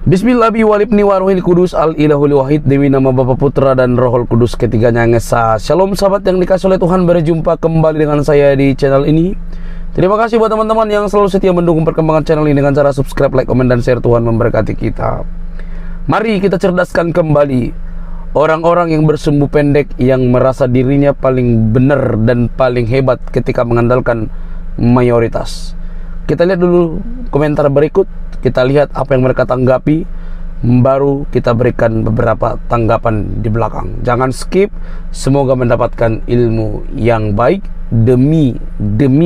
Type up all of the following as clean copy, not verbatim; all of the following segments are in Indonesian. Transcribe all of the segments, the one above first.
Bismillahirrahmanirrahim. Kudus al-ilahul wahid, demi nama Bapa, Putra dan Rohul Kudus ketiganya yang esa. Shalom sahabat yang dikasih oleh Tuhan, berjumpa kembali dengan saya di channel ini. Terima kasih buat teman-teman yang selalu setia mendukung perkembangan channel ini dengan cara subscribe, like, komen, dan share. Tuhan memberkati kita. Mari kita cerdaskan kembali orang-orang yang bersumbu pendek, yang merasa dirinya paling benar dan paling hebat ketika mengandalkan mayoritas. Kita lihat dulu komentar berikut. Kita lihat apa yang mereka tanggapi, baru kita berikan beberapa tanggapan di belakang. Jangan skip, semoga mendapatkan ilmu yang baik demi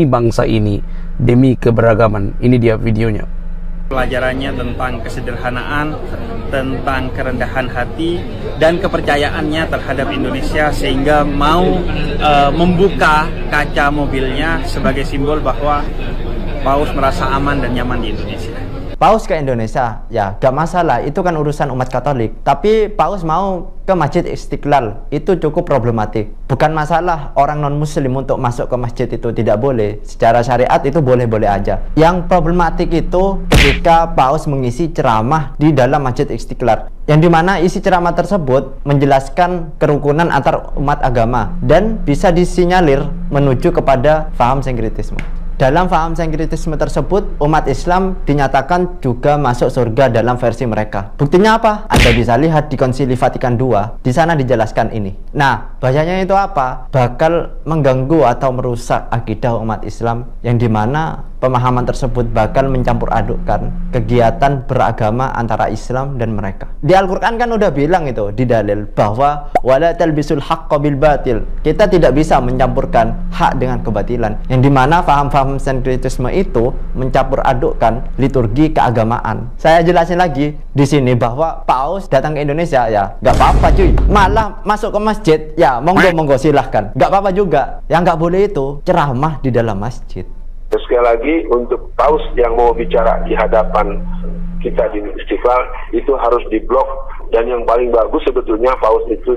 bangsa ini, demi keberagaman. Ini dia videonya. Pelajarannya tentang kesederhanaan, tentang kerendahan hati dan kepercayaannya terhadap Indonesia, sehingga mau membuka kaca mobilnya sebagai simbol bahwa Paus merasa aman dan nyaman di Indonesia. Paus ke Indonesia, ya gak masalah, itu kan urusan umat Katolik. Tapi Paus mau ke Masjid Istiqlal, itu cukup problematik. Bukan masalah orang non-muslim untuk masuk ke masjid itu tidak boleh. Secara syariat itu boleh-boleh aja. Yang problematik itu ketika Paus mengisi ceramah di dalam Masjid Istiqlal, yang dimana isi ceramah tersebut menjelaskan kerukunan antar umat agama dan bisa disinyalir menuju kepada paham sinkretisme. Dalam paham sinkretisme tersebut, umat Islam dinyatakan juga masuk surga dalam versi mereka. Buktinya apa? Anda bisa lihat di Konsili Vatikan II, di sana dijelaskan ini. Nah, bahayanya itu apa? Bakal mengganggu atau merusak akidah umat Islam, yang dimana pemahaman tersebut bakal mencampur adukkan kegiatan beragama antara Islam dan mereka. Di Al-Quran kan udah bilang itu, di dalil, bahwa wala talbisul haqqa bil batil. Kita tidak bisa mencampurkan hak dengan kebatilan, yang dimana paham-paham sinkretisme itu mencampur adukkan liturgi keagamaan. Saya jelasin lagi di sini bahwa Paus datang ke Indonesia, ya gak apa-apa cuy. Malah masuk ke masjid, ya monggo silahkan, gak apa-apa juga. Yang gak boleh itu ceramah di dalam masjid. Sekali lagi, untuk Paus yang mau bicara di hadapan kita di Istiqlal itu harus diblok, dan yang paling bagus sebetulnya Paus itu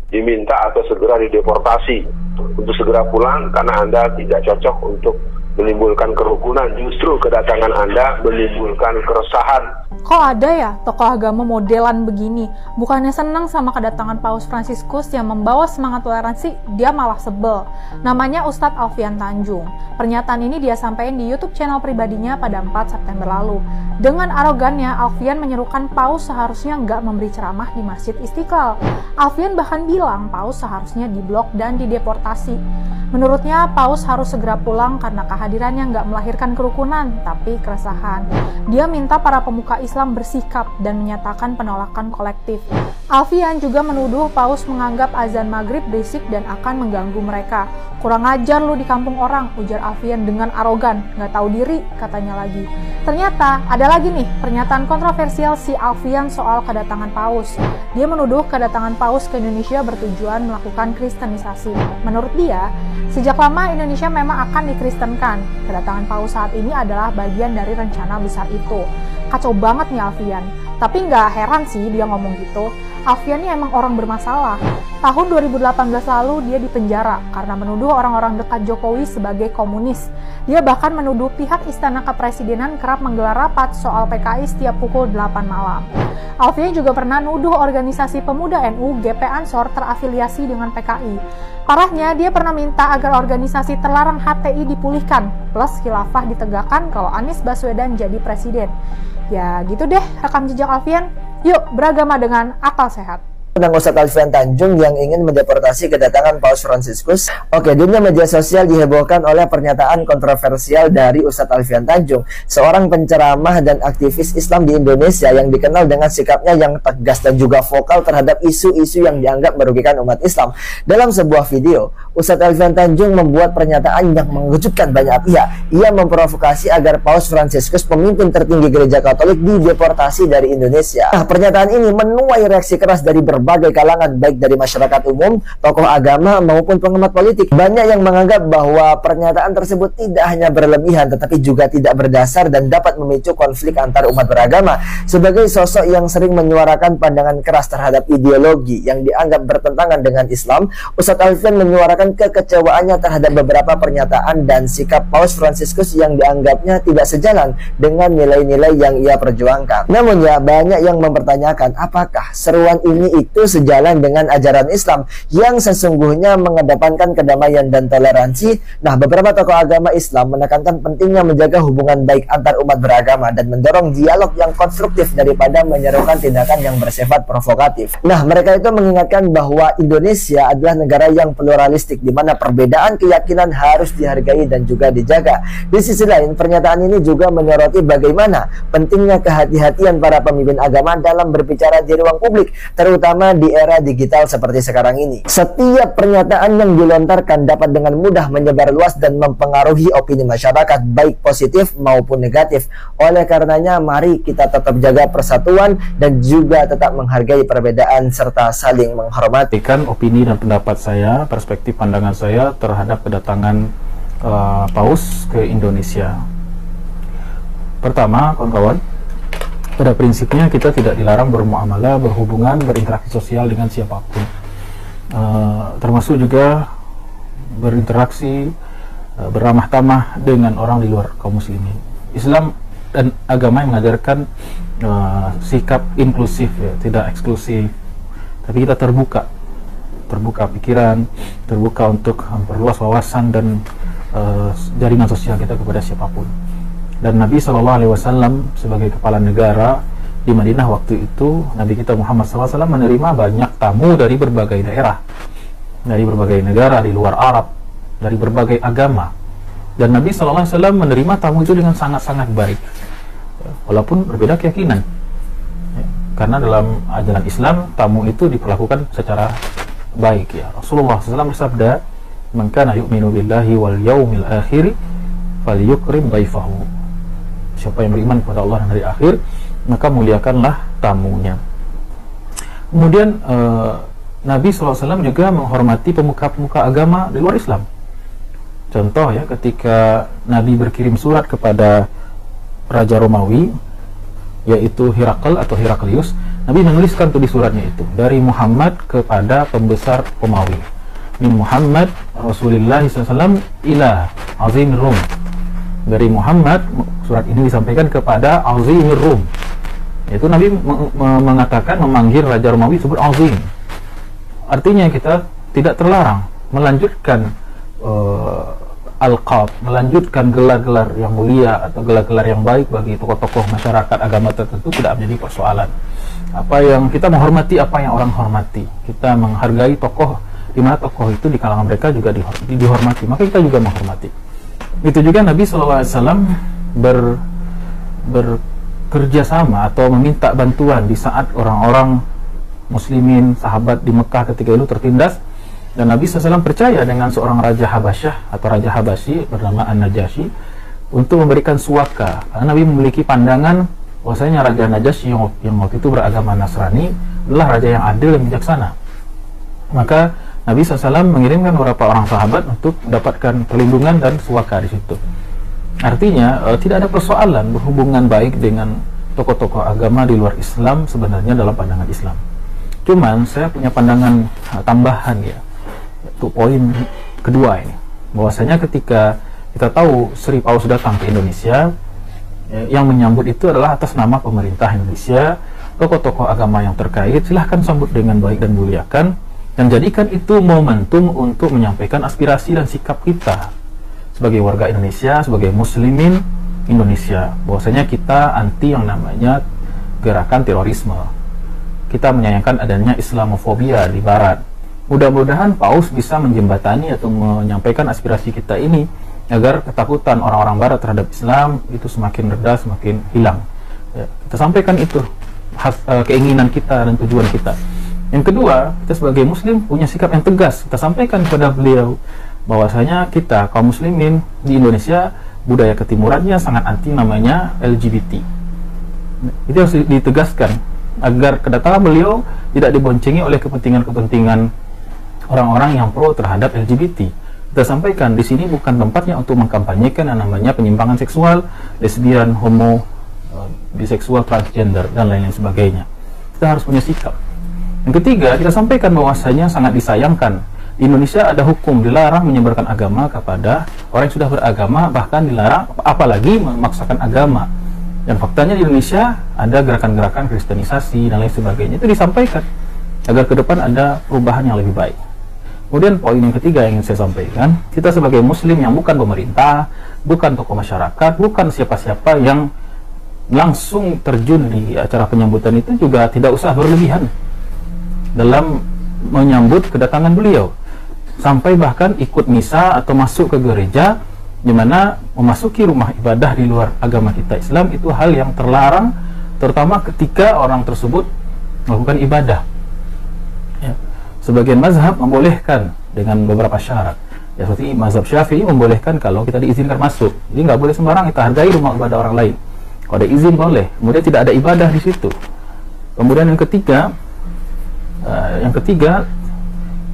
diminta atau segera dideportasi untuk segera pulang, karena Anda tidak cocok untuk menimbulkan kerukunan. Justru kedatangan Anda menimbulkan keresahan. Kok ada ya tokoh agama modelan begini? Bukannya senang sama kedatangan Paus Fransiskus yang membawa semangat toleransi, dia malah sebel. Namanya Ustadz Alfian Tanjung. Pernyataan ini dia sampaikan di YouTube channel pribadinya pada 4 September lalu. Dengan arogannya, Alfian menyerukan Paus seharusnya nggak memberi ceramah di Masjid Istiqlal. Alfian bahkan bilang Paus seharusnya diblok dan dideportasi. Menurutnya, Paus harus segera pulang karena kehadirannya nggak melahirkan kerukunan, tapi keresahan. Dia minta para pemuka Islam bersikap dan menyatakan penolakan kolektif. Alfian juga menuduh Paus menganggap azan maghrib berisik dan akan mengganggu mereka. Kurang ajar lu di kampung orang, ujar Alfian dengan arogan. Nggak tahu diri, katanya lagi. Ternyata ada lagi nih pernyataan kontroversial si Alfian soal kedatangan Paus. Dia menuduh kedatangan Paus ke Indonesia bertujuan melakukan kristenisasi. Menurut dia, sejak lama Indonesia memang akan dikristenkan. Kedatangan Paus saat ini adalah bagian dari rencana besar itu. Kacau banget nih Alfian. Tapi nggak heran sih dia ngomong gitu. Alfian ini emang orang bermasalah. Tahun 2018 lalu dia dipenjara karena menuduh orang-orang dekat Jokowi sebagai komunis. Dia bahkan menuduh pihak Istana Kepresidenan kerap menggelar rapat soal PKI setiap pukul 8 malam. Alfian juga pernah nuduh organisasi pemuda NU GP Ansor terafiliasi dengan PKI. Parahnya, dia pernah minta agar organisasi terlarang HTI dipulihkan, plus khilafah ditegakkan kalau Anies Baswedan jadi presiden. Ya gitu deh rekam jejak Alfian. Yuk beragama dengan akal sehat. Tentang Ustadz Alfian Tanjung yang ingin mendeportasi kedatangan Paus Fransiskus. Oke, dunia media sosial dihebohkan oleh pernyataan kontroversial dari Ustadz Alfian Tanjung, seorang penceramah dan aktivis Islam di Indonesia yang dikenal dengan sikapnya yang tegas dan juga vokal terhadap isu-isu yang dianggap merugikan umat Islam. Dalam sebuah video, Ustadz Alfian Tanjung membuat pernyataan yang mengejutkan banyak pihak. Ia memprovokasi agar Paus Fransiskus, pemimpin tertinggi gereja Katolik, dideportasi dari Indonesia. Nah, pernyataan ini menuai reaksi keras dari berbagai berbagai kalangan, baik dari masyarakat umum, tokoh agama, maupun pengamat politik. Banyak yang menganggap bahwa pernyataan tersebut tidak hanya berlebihan, tetapi juga tidak berdasar dan dapat memicu konflik antar umat beragama. Sebagai sosok yang sering menyuarakan pandangan keras terhadap ideologi yang dianggap bertentangan dengan Islam, Ustadz Alfian menyuarakan kekecewaannya terhadap beberapa pernyataan dan sikap Paus Fransiskus yang dianggapnya tidak sejalan dengan nilai-nilai yang ia perjuangkan. Namun ya, banyak yang mempertanyakan apakah seruan ini itu sejalan dengan ajaran Islam yang sesungguhnya mengedepankan kedamaian dan toleransi. Nah, beberapa tokoh agama Islam menekankan pentingnya menjaga hubungan baik antar umat beragama dan mendorong dialog yang konstruktif daripada menyerukan tindakan yang bersifat provokatif. Nah, mereka itu mengingatkan bahwa Indonesia adalah negara yang pluralistik, di mana perbedaan keyakinan harus dihargai dan juga dijaga. Di sisi lain, pernyataan ini juga menyoroti bagaimana pentingnya kehati-hatian para pemimpin agama dalam berbicara di ruang publik, terutama di era digital seperti sekarang ini. Setiap pernyataan yang dilontarkan dapat dengan mudah menyebar luas dan mempengaruhi opini masyarakat, baik positif maupun negatif. Oleh karenanya, mari kita tetap jaga persatuan dan juga tetap menghargai perbedaan serta saling menghormati. Opini dan pendapat saya, perspektif pandangan saya terhadap kedatangan Paus ke Indonesia. Pertama, kawan-kawan, pada prinsipnya kita tidak dilarang bermuamalah, berhubungan, berinteraksi sosial dengan siapapun, termasuk juga berinteraksi, beramah tamah dengan orang di luar kaum muslimin. Islam dan agama yang mengajarkan sikap inklusif, ya, tidak eksklusif, tapi kita terbuka pikiran, terbuka untuk memperluas wawasan dan jaringan sosial kita kepada siapapun. Dan Nabi SAW sebagai kepala negara di Madinah waktu itu, Nabi kita Muhammad SAW menerima banyak tamu dari berbagai daerah, dari berbagai negara di luar Arab, dari berbagai agama. Dan Nabi SAW menerima tamu itu dengan sangat-sangat baik, walaupun berbeda keyakinan. Karena dalam ajaran Islam, tamu itu diperlakukan secara baik. Ya, Rasulullah SAW bersabda, "Man kana yu'minu billahi wal yaumil akhir falyukrim dhaifahu." Siapa yang beriman kepada Allah dan hari akhir, maka muliakanlah tamunya. Kemudian Nabi SAW juga menghormati pemuka-pemuka agama di luar Islam. Contoh ya, ketika Nabi berkirim surat kepada Raja Romawi, yaitu Herakl atau Heraklius, Nabi menuliskan tuh di suratnya itu, dari Muhammad kepada pembesar Romawi, min Muhammad Rasulullah SAW ila Azimir Rum. Dari Muhammad, surat ini disampaikan kepada Azimir Rum. Yaitu Nabi mengatakan, memanggil Raja Romawi disebut Azim. Artinya kita tidak terlarang melanjutkan alqab, melanjutkan gelar-gelar yang mulia atau gelar-gelar yang baik bagi tokoh-tokoh masyarakat agama tertentu tidak menjadi persoalan. Apa yang kita menghormati, apa yang orang hormati, kita menghargai tokoh, di mana tokoh itu di kalangan mereka juga dihormati, maka kita juga menghormati. Itu juga Nabi SAW bekerja sama atau meminta bantuan di saat orang-orang muslimin, sahabat di Mekah ketika itu tertindas. Dan Nabi SAW percaya dengan seorang Raja Habasyah atau Raja Habasyi bernama An-Najasyi untuk memberikan suaka, karena Nabi memiliki pandangan bahwasanya Raja Najasyi yang waktu itu beragama Nasrani adalah raja yang adil dan bijaksana. Maka Nabi SAW mengirimkan beberapa orang sahabat untuk mendapatkan perlindungan dan suaka di situ. Artinya tidak ada persoalan berhubungan baik dengan tokoh-tokoh agama di luar Islam sebenarnya dalam pandangan Islam. Cuman saya punya pandangan tambahan ya, untuk poin kedua ini, bahwasanya ketika kita tahu Sri Paus datang ke Indonesia, yang menyambut itu adalah atas nama pemerintah Indonesia, tokoh-tokoh agama yang terkait silahkan sambut dengan baik dan muliakan, dan jadikan itu momentum untuk menyampaikan aspirasi dan sikap kita sebagai warga Indonesia, sebagai muslimin Indonesia, bahwasanya kita anti yang namanya gerakan terorisme. Kita menyayangkan adanya Islamofobia di Barat. Mudah-mudahan Paus bisa menjembatani atau menyampaikan aspirasi kita ini agar ketakutan orang-orang Barat terhadap Islam itu semakin reda, semakin hilang. Ya, kita sampaikan itu keinginan kita dan tujuan kita. Yang kedua, kita sebagai Muslim punya sikap yang tegas. Kita sampaikan kepada beliau bahwasanya kita kaum Muslimin di Indonesia budaya ketimurannya sangat anti namanya LGBT. Itu harus ditegaskan agar kedatangan beliau tidak diboncengi oleh kepentingan-kepentingan orang-orang yang pro terhadap LGBT. Kita sampaikan di sini bukan tempatnya untuk mengkampanyekan yang namanya penyimpangan seksual, lesbian, homo, biseksual, transgender, dan lain-lain sebagainya. Kita harus punya sikap. Yang ketiga, kita sampaikan bahwasanya sangat disayangkan di Indonesia ada hukum dilarang menyebarkan agama kepada orang yang sudah beragama, bahkan dilarang apalagi memaksakan agama. Dan faktanya di Indonesia ada gerakan-gerakan kristenisasi dan lain sebagainya. Itu disampaikan agar ke depan ada perubahan yang lebih baik. Kemudian poin yang ketiga yang ingin saya sampaikan, kita sebagai muslim yang bukan pemerintah, bukan tokoh masyarakat, bukan siapa-siapa yang langsung terjun di acara penyambutan itu juga tidak usah berlebihan dalam menyambut kedatangan beliau. Sampai bahkan ikut misa atau masuk ke gereja, di mana memasuki rumah ibadah di luar agama kita Islam itu hal yang terlarang, terutama ketika orang tersebut melakukan ibadah. Ya. Sebagian mazhab membolehkan dengan beberapa syarat. Ya, seperti mazhab Syafi'i membolehkan kalau kita diizinkan masuk. Jadi nggak boleh sembarang kita hargai rumah ibadah orang lain. Kalau ada izin boleh. Kemudian tidak ada ibadah di situ. Kemudian yang ketiga,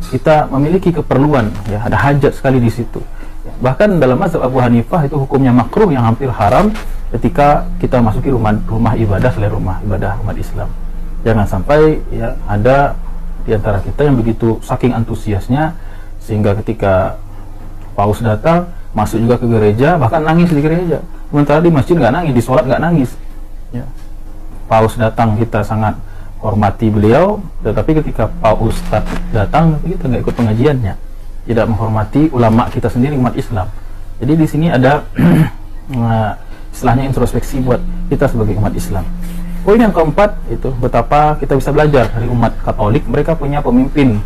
kita memiliki keperluan, ya, ada hajat sekali di situ. Bahkan dalam mazhab Abu Hanifah itu hukumnya makruh yang hampir haram ketika kita masuki rumah ibadah selain rumah ibadah umat Islam. Jangan sampai ya ada di antara kita yang begitu saking antusiasnya sehingga ketika paus datang masuk juga ke gereja, bahkan nangis di gereja. Sementara di masjid nggak nangis, di sholat nggak nangis. Ya. Paus datang kita sangat hormati beliau, tetapi ketika Pak Ustadz datang kita nggak ikut pengajiannya, tidak menghormati ulama kita sendiri umat Islam. Jadi di sini ada istilahnya introspeksi buat kita sebagai umat Islam. Poin yang keempat itu betapa kita bisa belajar dari umat Katolik. Mereka punya pemimpin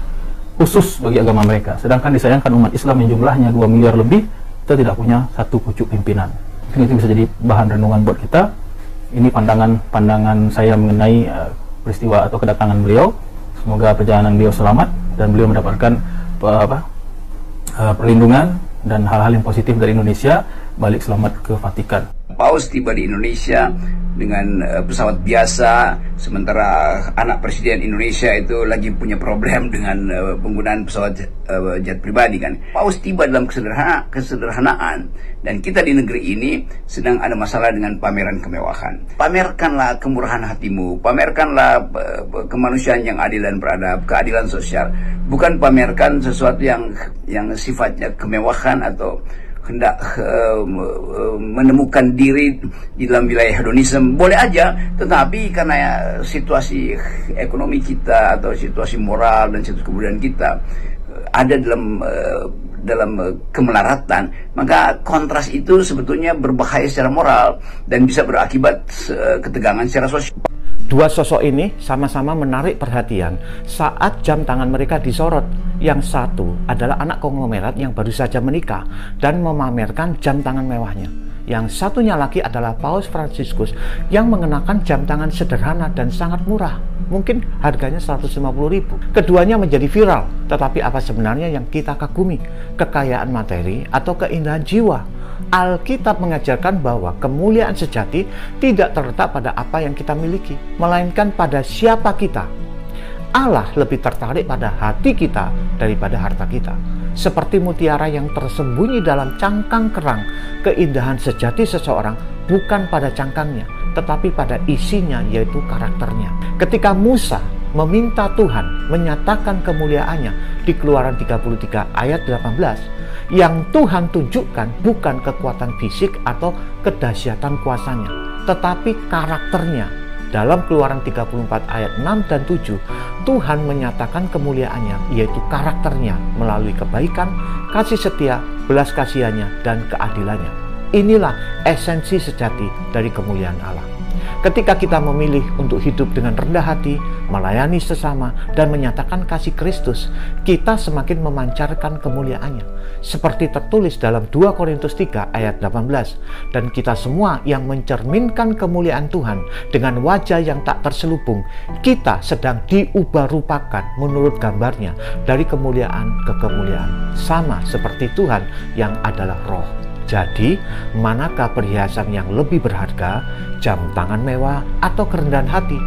khusus bagi agama mereka, sedangkan disayangkan umat Islam yang jumlahnya 2 miliar lebih, kita tidak punya satu pucuk pimpinan. Mungkin itu bisa jadi bahan renungan buat kita. Ini pandangan saya mengenai peristiwa atau kedatangan beliau. Semoga perjalanan beliau selamat dan beliau mendapatkan perlindungan dan hal-hal yang positif dari Indonesia, balik selamat ke Vatikan. Paus tiba di Indonesia dengan pesawat biasa, sementara anak presiden Indonesia itu lagi punya problem dengan penggunaan pesawat jet pribadi kan. Paus tiba dalam kesederhanaan, dan kita di negeri ini sedang ada masalah dengan pameran kemewahan. Pamerkanlah kemurahan hatimu, pamerkanlah kemanusiaan yang adil dan beradab, keadilan sosial. Bukan pamerkan sesuatu yang sifatnya kemewahan atau hendak menemukan diri di dalam wilayah hedonisme. Boleh aja, tetapi karena situasi ekonomi kita atau situasi moral dan situasi kebudayaan kita ada dalam kemelaratan, maka kontras itu sebetulnya berbahaya secara moral dan bisa berakibat ketegangan secara sosial. Dua sosok ini sama-sama menarik perhatian saat jam tangan mereka disorot. Yang satu adalah anak konglomerat yang baru saja menikah dan memamerkan jam tangan mewahnya. Yang satunya lagi adalah Paus Fransiskus yang mengenakan jam tangan sederhana dan sangat murah. Mungkin harganya 150.000. Keduanya menjadi viral, tetapi apa sebenarnya yang kita kagumi? Kekayaan materi atau keindahan jiwa? Alkitab mengajarkan bahwa kemuliaan sejati tidak terletak pada apa yang kita miliki, melainkan pada siapa kita. Allah lebih tertarik pada hati kita daripada harta kita. Seperti mutiara yang tersembunyi dalam cangkang kerang, keindahan sejati seseorang bukan pada cangkangnya, tetapi pada isinya, yaitu karakternya. Ketika Musa meminta Tuhan menyatakan kemuliaannya di Keluaran 33 ayat 18, yang Tuhan tunjukkan bukan kekuatan fisik atau kedahsyatan kuasanya, tetapi karakternya. Dalam Keluaran 34 ayat 6 dan 7, Tuhan menyatakan kemuliaannya, yaitu karakternya melalui kebaikan, kasih setia, belas kasihannya, dan keadilannya. Inilah esensi sejati dari kemuliaan Allah. Ketika kita memilih untuk hidup dengan rendah hati, melayani sesama, dan menyatakan kasih Kristus, kita semakin memancarkan kemuliaannya. Seperti tertulis dalam 2 Korintus 3 ayat 18, dan kita semua yang mencerminkan kemuliaan Tuhan dengan wajah yang tak terselubung, kita sedang diubah-rupakan menurut gambarnya dari kemuliaan ke kemuliaan, sama seperti Tuhan yang adalah Roh. Jadi, manakah perhiasan yang lebih berharga, jam tangan mewah atau kerendahan hati?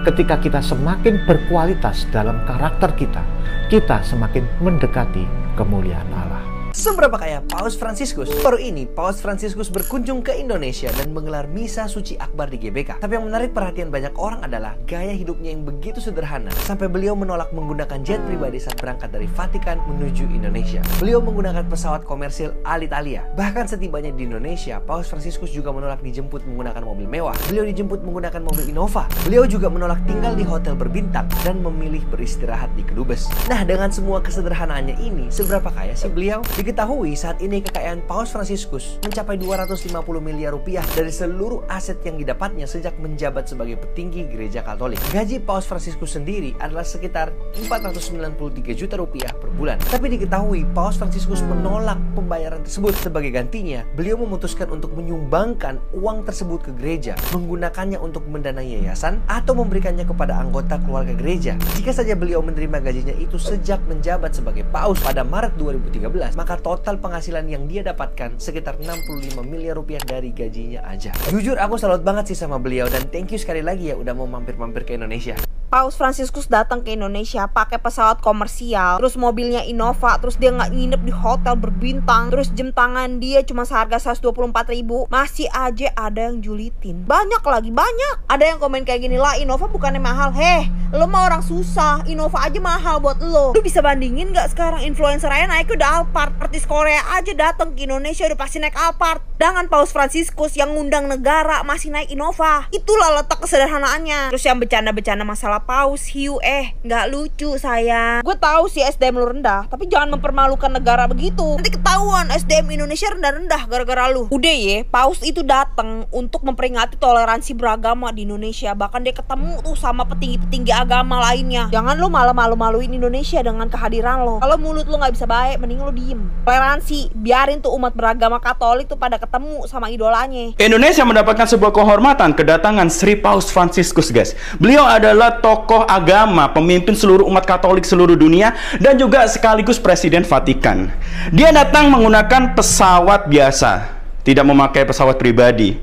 Ketika kita semakin berkualitas dalam karakter kita, kita semakin mendekati kemuliaan Allah. Seberapa kaya Paus Fransiskus? Baru ini Paus Fransiskus berkunjung ke Indonesia dan menggelar misa suci akbar di GBK. Tapi yang menarik perhatian banyak orang adalah gaya hidupnya yang begitu sederhana, sampai beliau menolak menggunakan jet pribadi saat berangkat dari Vatikan menuju Indonesia. Beliau menggunakan pesawat komersil Alitalia. Bahkan setibanya di Indonesia, Paus Fransiskus juga menolak dijemput menggunakan mobil mewah. Beliau dijemput menggunakan mobil Innova. Beliau juga menolak tinggal di hotel berbintang dan memilih beristirahat di kedubes. Nah, dengan semua kesederhanaannya ini, seberapa kaya sih beliau? Diketahui saat ini kekayaan Paus Fransiskus mencapai 250 miliar rupiah dari seluruh aset yang didapatnya sejak menjabat sebagai petinggi gereja Katolik. Gaji Paus Fransiskus sendiri adalah sekitar 493 juta rupiah per bulan. Tapi diketahui Paus Fransiskus menolak pembayaran tersebut. Sebagai gantinya, beliau memutuskan untuk menyumbangkan uang tersebut ke gereja, menggunakannya untuk mendanai yayasan atau memberikannya kepada anggota keluarga gereja. Jika saja beliau menerima gajinya itu sejak menjabat sebagai Paus pada Maret 2013, maka total penghasilan yang dia dapatkan sekitar 65 miliar rupiah dari gajinya aja. Jujur aku salut banget sih sama beliau dan thank you sekali lagi ya udah mau mampir-mampir ke Indonesia. Paus Fransiskus datang ke Indonesia pakai pesawat komersial, terus mobilnya Innova, terus dia nggak nginep di hotel berbintang, terus jam tangan dia cuma seharga 124.000, masih aja ada yang julitin. Banyak lagi, banyak. Ada yang komen kayak gini, lah Innova bukannya mahal. Heh, lo mah orang susah, Innova aja mahal buat lo. Lu bisa bandingin nggak sekarang influencer aja naik udah Alphard, artis Korea aja datang ke Indonesia udah pasti naik Alphard. Dengan Paus Fransiskus yang ngundang negara masih naik Innova. Itulah letak kesederhanaannya. Terus yang bercanda-bercanda masalah Paus hiu, nggak lucu sayang. Gue tahu sih SDM lu rendah, tapi jangan mempermalukan negara begitu. Nanti ketahuan SDM Indonesia rendah-rendah gara-gara lu. Udah ya, Paus itu datang untuk memperingati toleransi beragama di Indonesia. Bahkan dia ketemu tuh sama petinggi-petinggi agama lainnya. Jangan lu malah malu-maluin Indonesia dengan kehadiran lo. Kalau mulut lu nggak bisa baik, mending lu diem. Toleransi, biarin tuh umat beragama Katolik tuh pada ketemu sama idolanya. Indonesia mendapatkan sebuah kehormatan kedatangan Sri Paus Fransiskus, guys. Beliau adalah tokoh agama, pemimpin seluruh umat Katolik seluruh dunia, dan juga sekaligus Presiden Vatikan. Dia datang menggunakan pesawat biasa, tidak memakai pesawat pribadi.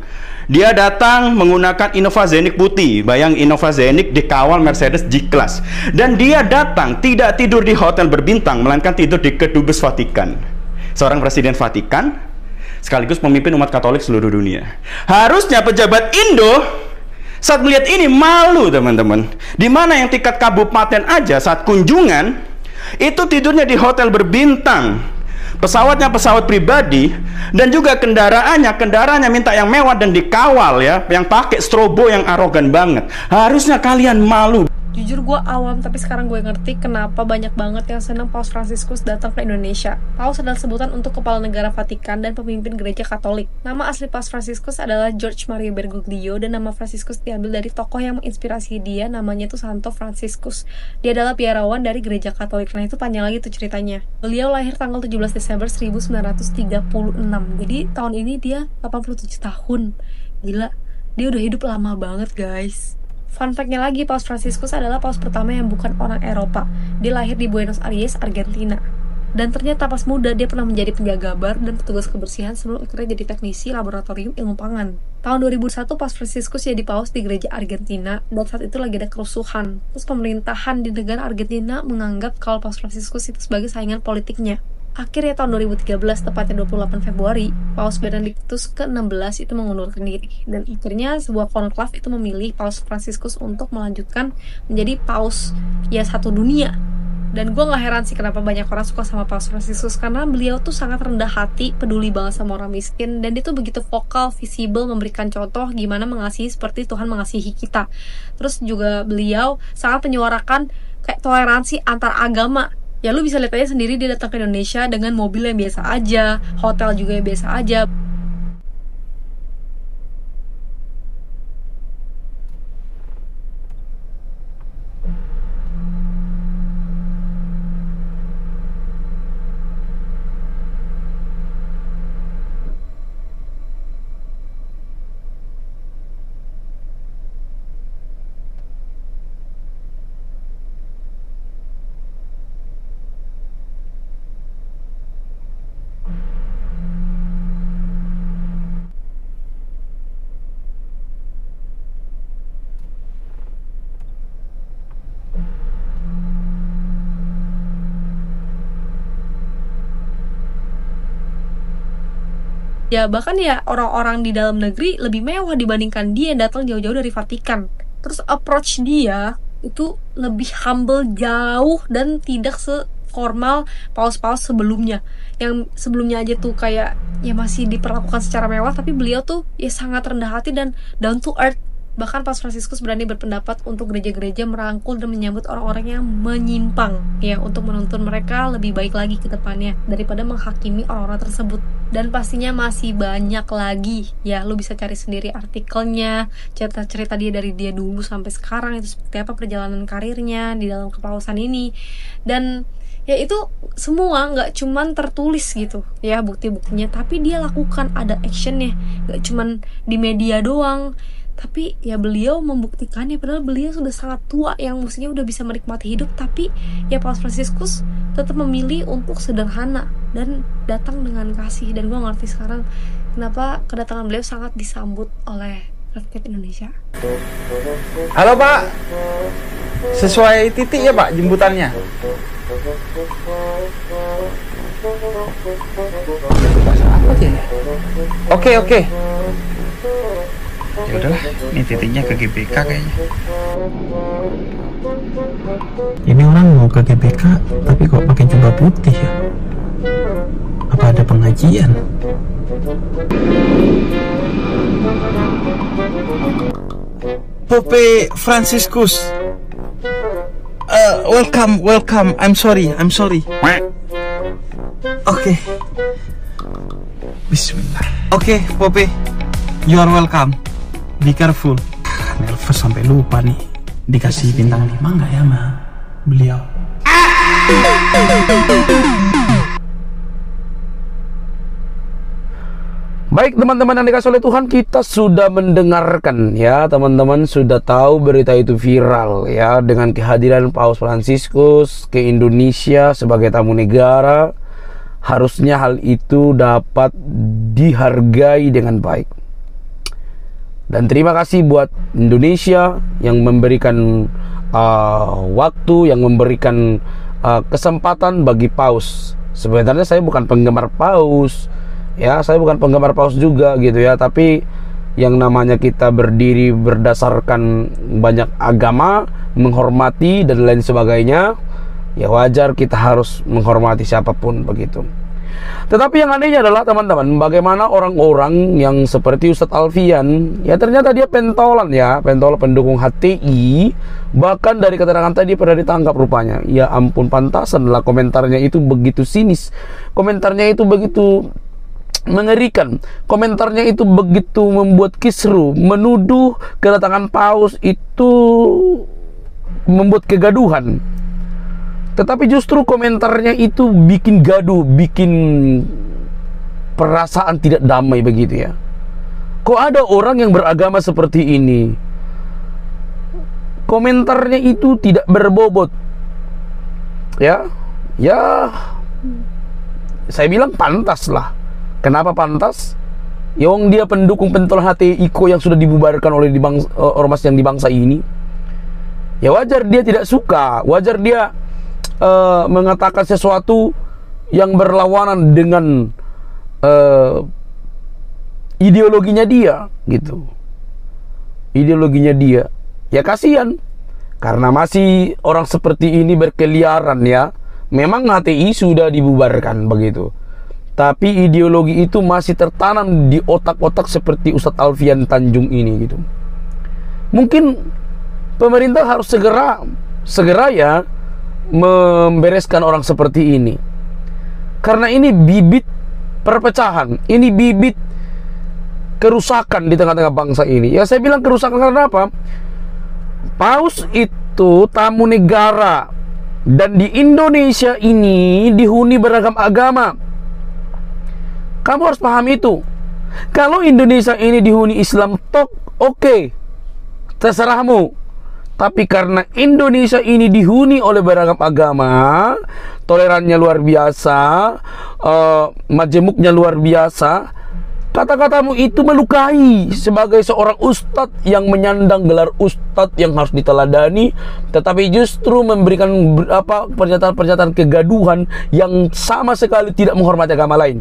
Dia datang menggunakan Innova Zenith putih. Bayang Innova Zenith dikawal Mercedes G-Class. Dan dia datang tidak tidur di hotel berbintang, melainkan tidur di kedubes Vatikan. Seorang Presiden Vatikan sekaligus pemimpin umat Katolik seluruh dunia. Harusnya pejabat Indo saat melihat ini malu, teman-teman. Dimana yang tingkat kabupaten aja saat kunjungan itu tidurnya di hotel berbintang, pesawatnya pesawat pribadi, dan juga kendaraannya minta yang mewah dan dikawal ya, yang pakai strobo yang arogan banget. Harusnya kalian malu. Jujur gue awam, tapi sekarang gue ngerti kenapa banyak banget yang senang Paus Fransiskus datang ke Indonesia. Paus adalah sebutan untuk kepala negara Vatikan dan pemimpin gereja Katolik. Nama asli Paus Fransiskus adalah George Mario Bergoglio, dan nama Fransiskus diambil dari tokoh yang menginspirasi dia, namanya itu Santo Fransiskus. Dia adalah biarawan dari gereja Katolik. Nah itu panjang lagi tuh ceritanya. Beliau lahir tanggal 17 Desember 1936. Jadi tahun ini dia 87 tahun. Gila, dia udah hidup lama banget guys. Fun fact-nya lagi, Paus Fransiskus adalah paus pertama yang bukan orang Eropa. Dia lahir di Buenos Aires, Argentina. Dan ternyata pas muda dia pernah menjadi penjaga bar dan petugas kebersihan sebelum akhirnya jadi teknisi laboratorium ilmu pangan. Tahun 2001 Paus Fransiskus jadi paus di gereja Argentina, dan saat itu lagi ada kerusuhan. Terus pemerintahan di negara Argentina menganggap kalau Paus Fransiskus itu sebagai saingan politiknya. Akhirnya tahun 2013, tepatnya 28 Februari, Paus Benedictus ke-16 itu mengundurkan diri. Dan akhirnya sebuah konklav itu memilih Paus Fransiskus untuk melanjutkan menjadi paus ya satu dunia. Dan gue gak heran sih kenapa banyak orang suka sama Paus Fransiskus, karena beliau tuh sangat rendah hati, peduli banget sama orang miskin, dan dia tuh begitu vokal, visible, memberikan contoh gimana mengasihi seperti Tuhan mengasihi kita. Terus juga beliau sangat menyuarakan kayak toleransi antar agama. Ya lu bisa lihat aja sendiri, dia datang ke Indonesia dengan mobil yang biasa aja, hotel juga yang biasa aja. Ya bahkan ya orang-orang di dalam negeri lebih mewah dibandingkan dia yang datang jauh-jauh dari Vatikan. Terus approach dia itu lebih humble jauh dan tidak seformal paus-paus sebelumnya. Yang sebelumnya aja tuh kayak ya masih diperlakukan secara mewah, tapi beliau tuh ya sangat rendah hati dan down to earth. Bahkan Paus Fransiskus berani berpendapat untuk gereja-gereja merangkul dan menyambut orang-orang yang menyimpang ya, untuk menuntun mereka lebih baik lagi ke depannya daripada menghakimi orang-orang tersebut. Dan pastinya masih banyak lagi ya, lu bisa cari sendiri artikelnya, cerita-cerita dia dari dia dulu sampai sekarang itu seperti apa perjalanan karirnya di dalam kepausan ini. Dan ya itu semua nggak cuman tertulis gitu ya bukti-buktinya, tapi dia lakukan, ada actionnya, nggak cuman di media doang. Tapi ya beliau membuktikannya, padahal beliau sudah sangat tua yang mestinya udah bisa menikmati hidup. Tapi ya Paus Fransiskus tetap memilih untuk sederhana dan datang dengan kasih. Dan gue ngerti sekarang kenapa kedatangan beliau sangat disambut oleh rakyat Indonesia. Halo Pak, sesuai titik ya Pak jemputannya? Bahasa apa dia ya? Oke. Ya udahlah, ini titiknya ke GBK kayaknya. Ini orang mau ke GBK tapi kok pakai jubah putih ya? Apa ada pengajian? Pope Fransiskus, welcome. I'm sorry. Oke. Bismillah. Oke, Pope, you are welcome. Be careful. Nelves sampai lupa nih, dikasih bintang 5 nggak ya sama beliau? Baik teman-teman yang dikasih oleh Tuhan, kita sudah mendengarkan ya, teman-teman sudah tahu berita itu viral ya, dengan kehadiran Paus Fransiskus ke Indonesia sebagai tamu negara. Harusnya hal itu dapat dihargai dengan baik. Dan terima kasih buat Indonesia yang memberikan waktu, yang memberikan kesempatan bagi Paus. Sebenarnya saya bukan penggemar Paus ya, saya bukan penggemar Paus juga gitu ya, tapi yang namanya kita berdiri berdasarkan banyak agama, menghormati dan lain sebagainya, ya wajar kita harus menghormati siapapun begitu. Tetapi yang anehnya adalah teman-teman, bagaimana orang-orang yang seperti Ustadz Alfian, ya ternyata dia pentolan ya, pentolan pendukung HTI. Bahkan dari keterangan tadi pernah ditangkap rupanya. Ya ampun, pantasan lah komentarnya itu begitu sinis, komentarnya itu begitu mengerikan, komentarnya itu begitu membuat kisru, menuduh kedatangan Paus itu membuat kegaduhan. Tetapi justru komentarnya itu bikin gaduh, bikin perasaan tidak damai begitu ya. Kok ada orang yang beragama seperti ini, komentarnya itu tidak berbobot ya. Ya saya bilang pantas lah. Kenapa pantas? Ya wong dia pendukung pentolan HTI IKO yang sudah dibubarkan oleh ormas yang di bangsa ini. Ya wajar dia tidak suka, wajar dia mengatakan sesuatu yang berlawanan dengan ideologinya dia gitu. Ideologinya dia. Ya kasihan, karena masih orang seperti ini berkeliaran ya. Memang HTI sudah dibubarkan begitu, tapi ideologi itu masih tertanam di otak-otak seperti Ustadz Alfian Tanjung ini gitu. Mungkin pemerintah harus segera ya membereskan orang seperti ini, karena ini bibit perpecahan, ini bibit kerusakan di tengah-tengah bangsa ini. Ya saya bilang kerusakan karena apa? Paus itu tamu negara, dan di Indonesia ini dihuni beragam agama. Kamu harus paham itu. Kalau Indonesia ini dihuni Islam tok, oke, terserahmu. Tapi karena Indonesia ini dihuni oleh beragam agama, tolerannya luar biasa, majemuknya luar biasa, kata-katamu itu melukai sebagai seorang ustadz yang menyandang gelar ustadz yang harus diteladani, tetapi justru memberikan pernyataan-pernyataan kegaduhan yang sama sekali tidak menghormati agama lain.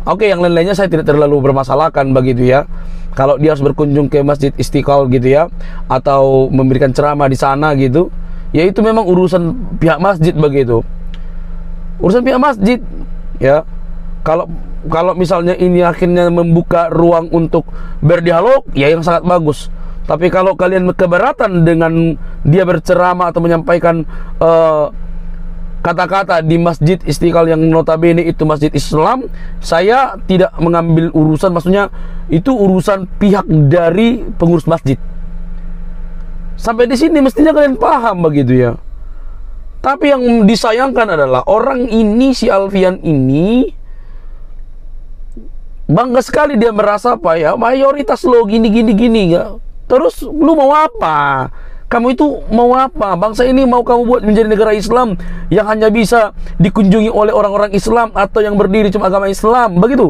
Oke, yang lain-lainnya saya tidak terlalu bermasalahkan begitu ya. Kalau dia harus berkunjung ke Masjid Istiqlal gitu ya, atau memberikan ceramah di sana gitu, ya itu memang urusan pihak masjid begitu. Urusan pihak masjid ya. Kalau misalnya ini akhirnya membuka ruang untuk berdialog, ya yang sangat bagus. Tapi kalau kalian keberatan dengan dia berceramah atau menyampaikan kata-kata di Masjid Istiqlal yang notabene itu masjid Islam, saya tidak mengambil urusan, maksudnya itu urusan pihak dari pengurus masjid. Sampai di sini mestinya kalian paham begitu ya. Tapi yang disayangkan adalah orang ini, si Alfian ini bangga sekali, dia merasa apa ya, mayoritas lo gini ya. Terus lu mau apa? Kamu itu mau apa? Bangsa ini mau kamu buat menjadi negara Islam yang hanya bisa dikunjungi oleh orang-orang Islam atau yang berdiri cuma agama Islam, begitu?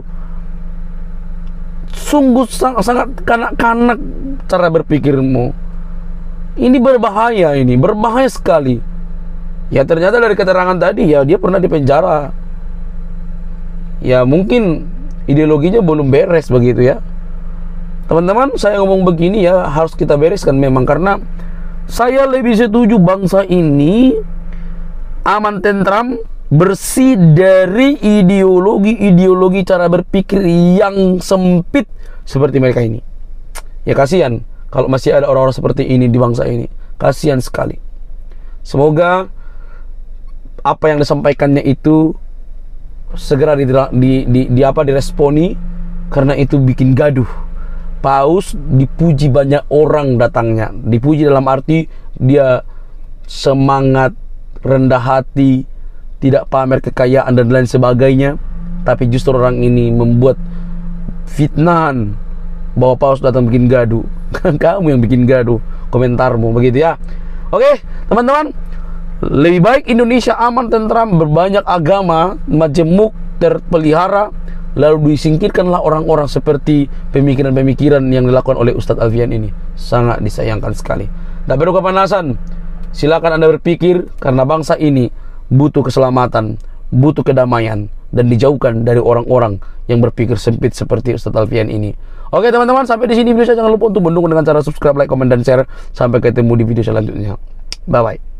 Sungguh sangat kanak-kanak cara berpikirmu. Ini berbahaya, ini berbahaya sekali. Ya ternyata dari keterangan tadi ya dia pernah dipenjara. Ya mungkin ideologinya belum beres begitu ya. Teman-teman, saya ngomong begini ya harus kita bereskan memang, karena saya lebih setuju bangsa ini aman, tentram, bersih dari ideologi cara berpikir yang sempit seperti mereka ini. Ya kasihan kalau masih ada orang-orang seperti ini di bangsa ini. Kasihan sekali. Semoga apa yang disampaikannya itu segera diresponi, karena itu bikin gaduh. Paus dipuji banyak orang datangnya. Dipuji dalam arti dia semangat, rendah hati, tidak pamer kekayaan dan lain sebagainya. Tapi justru orang ini membuat fitnahan bahwa Paus datang bikin gaduh. Kamu yang bikin gaduh, komentarmu begitu ya. Oke, teman-teman, lebih baik Indonesia aman, tentram, berbanyak agama, majemuk, terpelihara, lalu disingkirkanlah orang-orang seperti pemikiran-pemikiran yang dilakukan oleh Ustadz Alfian ini. Sangat disayangkan sekali. Tak perlu kepanasan, silakan Anda berpikir, karena bangsa ini butuh keselamatan, butuh kedamaian, dan dijauhkan dari orang-orang yang berpikir sempit seperti Ustadz Alfian ini. Oke teman-teman, sampai di sini video saya. Jangan lupa untuk mendukung dengan cara subscribe, like, komen, dan share. Sampai ketemu di video selanjutnya. Bye-bye.